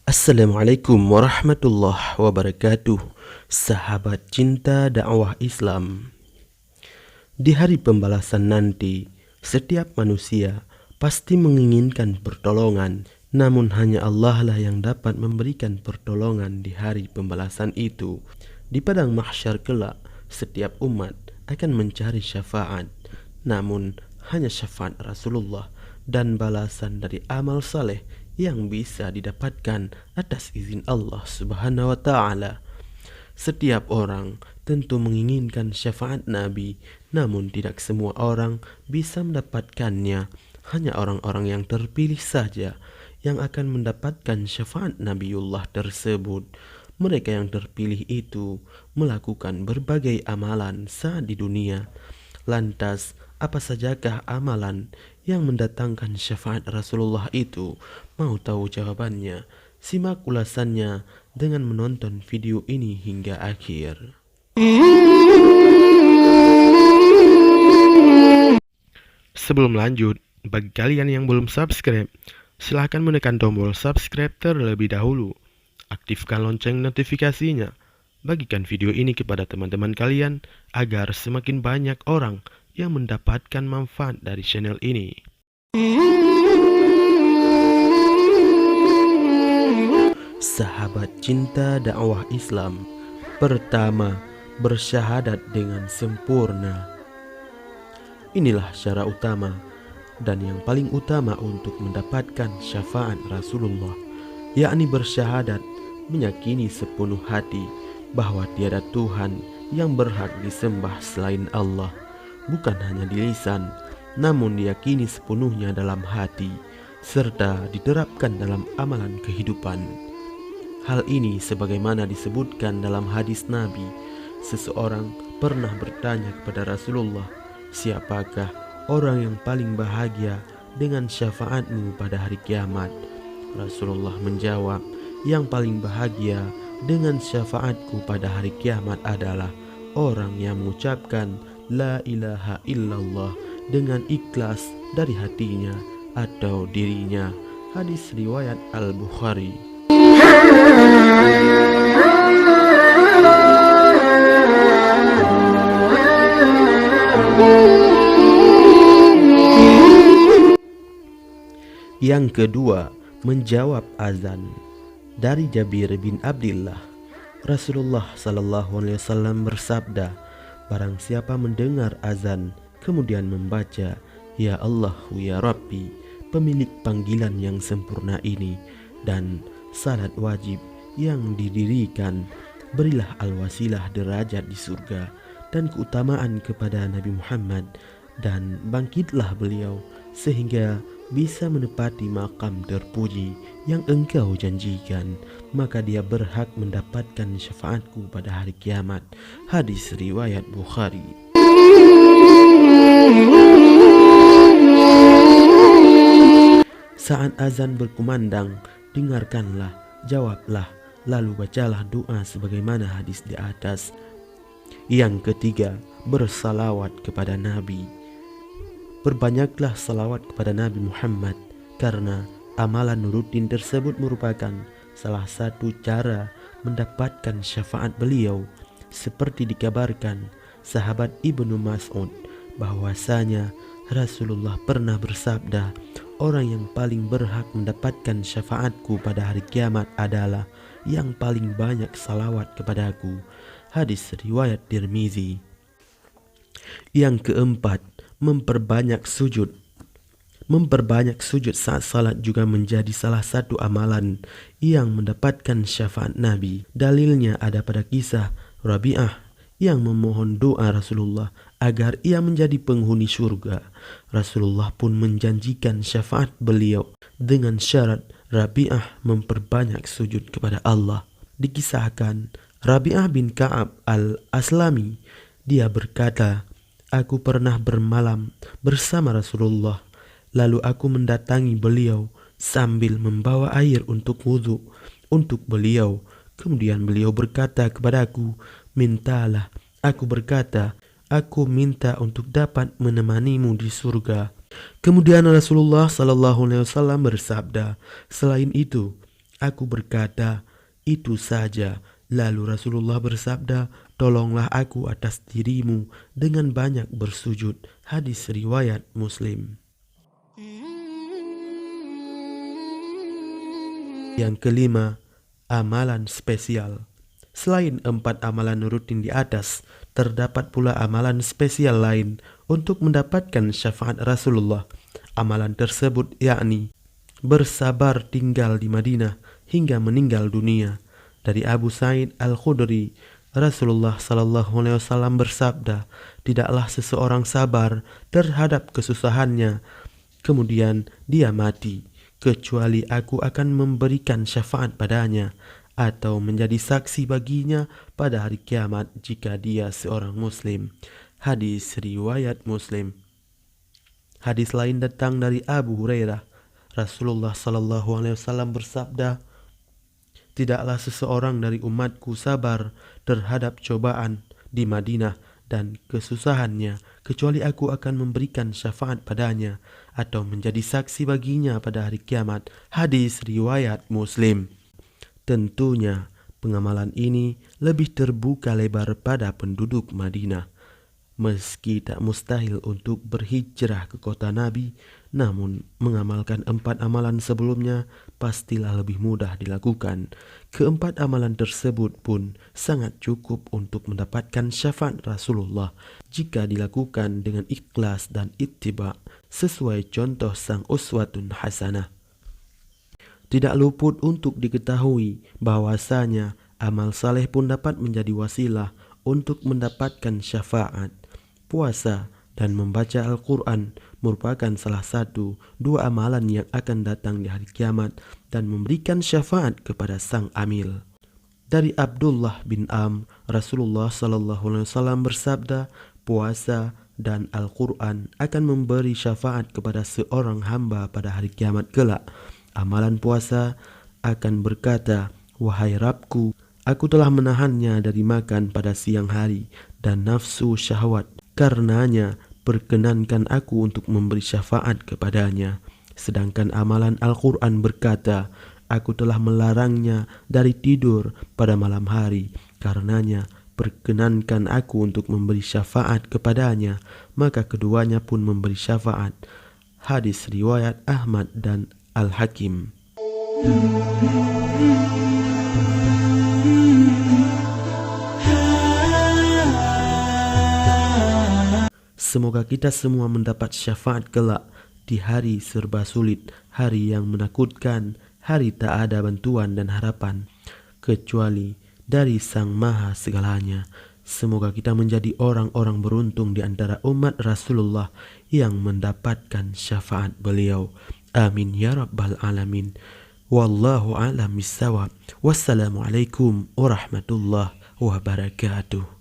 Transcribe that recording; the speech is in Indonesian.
Assalamualaikum warahmatullahi wabarakatuh. Sahabat cinta dakwah Islam. Di hari pembalasan nanti, setiap manusia pasti menginginkan pertolongan. Namun hanya Allah lah yang dapat memberikan pertolongan di hari pembalasan itu. Di padang mahsyar kelak, setiap umat akan mencari syafaat. Namun hanya syafaat Rasulullah dan balasan dari amal saleh yang bisa didapatkan atas izin Allah Subhanahu wa Ta'ala. Setiap orang tentu menginginkan syafaat Nabi, namun tidak semua orang bisa mendapatkannya. Hanya orang-orang yang terpilih saja yang akan mendapatkan syafaat Nabiullah tersebut. Mereka yang terpilih itu melakukan berbagai amalan saat di dunia. Lantas, apa sajakah amalan yang mendatangkan syafaat Rasulullah itu? Mau tahu jawabannya? Simak ulasannya dengan menonton video ini hingga akhir. Sebelum lanjut, bagi kalian yang belum subscribe, silahkan menekan tombol subscribe terlebih dahulu. Aktifkan lonceng notifikasinya. Bagikan video ini kepada teman-teman kalian agar semakin banyak orang yang mendapatkan manfaat dari channel ini. Sahabat cinta dakwah Islam. Pertama, bersyahadat dengan sempurna. Inilah syarat utama dan yang paling utama untuk mendapatkan syafaat Rasulullah, yakni bersyahadat, meyakini sepenuh hati bahwa tiada Tuhan yang berhak disembah selain Allah, bukan hanya di lisan, namun diyakini sepenuhnya dalam hati, serta diterapkan dalam amalan kehidupan. Hal ini sebagaimana disebutkan dalam hadis Nabi, seseorang pernah bertanya kepada Rasulullah, "Siapakah orang yang paling bahagia dengan syafaatmu pada hari kiamat?" Rasulullah menjawab, "Yang paling bahagia dengan syafaatku pada hari kiamat adalah orang yang mengucapkan La ilaha illallah dengan ikhlas dari hatinya atau dirinya." Hadis riwayat Al-Bukhari. Yang kedua, menjawab azan. Dari Jabir bin Abdillah, Rasulullah sallallahu alaihi wasallam bersabda, "Barang siapa mendengar azan kemudian membaca, Ya Allahu ya Rabbi, pemilik panggilan yang sempurna ini, dan salat wajib yang didirikan, berilah al-wasilah derajat di surga dan keutamaan kepada Nabi Muhammad, dan bangkitlah beliau sehingga bisa menepati makam terpuji yang engkau janjikan, maka dia berhak mendapatkan syafaatku pada hari kiamat." Hadis riwayat Bukhari. Saat azan berkumandang, dengarkanlah, jawablah, lalu bacalah doa sebagaimana hadis di atas. Yang ketiga, bersalawat kepada Nabi. Perbanyaklah salawat kepada Nabi Muhammad, karena amalan rutin tersebut merupakan salah satu cara mendapatkan syafaat beliau. Seperti dikabarkan sahabat Ibnu Mas'ud bahwasanya Rasulullah pernah bersabda, "Orang yang paling berhak mendapatkan syafaatku pada hari kiamat adalah yang paling banyak salawat kepadaku." Hadis riwayat Tirmizi. Yang keempat, memperbanyak sujud. Memperbanyak sujud saat salat juga menjadi salah satu amalan yang mendapatkan syafaat Nabi. Dalilnya ada pada kisah Rabi'ah yang memohon doa Rasulullah agar ia menjadi penghuni surga. Rasulullah pun menjanjikan syafaat beliau dengan syarat Rabi'ah memperbanyak sujud kepada Allah. Dikisahkan Rabi'ah bin Ka'ab al-Aslami, dia berkata, "Aku pernah bermalam bersama Rasulullah, lalu aku mendatangi beliau sambil membawa air untuk wudhu untuk beliau. Kemudian beliau berkata kepadaku, 'Mintalah.' Aku berkata, aku minta untuk dapat menemanimu di surga. Kemudian Rasulullah SAW bersabda, selain itu, aku berkata, itu saja. Lalu Rasulullah bersabda, tolonglah aku atas dirimu dengan banyak bersujud. Hadis riwayat Muslim. Yang kelima, amalan spesial. Selain 4 amalan rutin di atas, terdapat pula amalan spesial lain untuk mendapatkan syafaat Rasulullah. Amalan tersebut yakni bersabar tinggal di Madinah hingga meninggal dunia. Dari Abu Sa'id Al-Khudri, Rasulullah SAW bersabda, tidaklah seseorang sabar terhadap kesusahannya, kemudian dia mati, kecuali aku akan memberikan syafaat padanya atau menjadi saksi baginya pada hari kiamat jika dia seorang muslim. Hadis riwayat Muslim. Hadis lain datang dari Abu Hurairah. Rasulullah SAW bersabda, tidaklah seseorang dari umatku sabar terhadap cobaan di Madinah dan kesusahannya, kecuali aku akan memberikan syafaat padanya atau menjadi saksi baginya pada hari kiamat. Hadis riwayat Muslim. Tentunya pengamalan ini lebih terbuka lebar pada penduduk Madinah. Meski tak mustahil untuk berhijrah ke kota Nabi, namun mengamalkan 4 amalan sebelumnya pastilah lebih mudah dilakukan. Keempat amalan tersebut pun sangat cukup untuk mendapatkan syafaat Rasulullah jika dilakukan dengan ikhlas dan ittiba sesuai contoh sang uswatun hasanah. Tidak luput untuk diketahui bahwasanya amal saleh pun dapat menjadi wasilah untuk mendapatkan syafaat. Puasa dan membaca Al-Quran merupakan salah satu 2 amalan yang akan datang di hari kiamat dan memberikan syafaat kepada sang amil. Dari Abdullah bin Amr, Rasulullah SAW bersabda, puasa dan Al-Quran akan memberi syafaat kepada seorang hamba pada hari kiamat kelak. Amalan puasa akan berkata, wahai Rabbku, aku telah menahannya dari makan pada siang hari dan nafsu syahwat. Karenanya perkenankan aku untuk memberi syafaat kepadanya. Sedangkan amalan Al-Quran berkata, aku telah melarangnya dari tidur pada malam hari. Karenanya perkenankan aku untuk memberi syafaat kepadanya. Maka keduanya pun memberi syafaat. Hadis riwayat Ahmad dan Al-Hakim. Semoga kita semua mendapat syafaat kelak di hari serba sulit, hari yang menakutkan, hari tak ada bantuan dan harapan kecuali dari Sang Maha Segalanya. Semoga kita menjadi orang-orang beruntung di antara umat Rasulullah yang mendapatkan syafaat beliau. Amin ya rabbal alamin. Wallahu a'lam bissawab. Wassalamualaikum warahmatullahi wabarakatuh.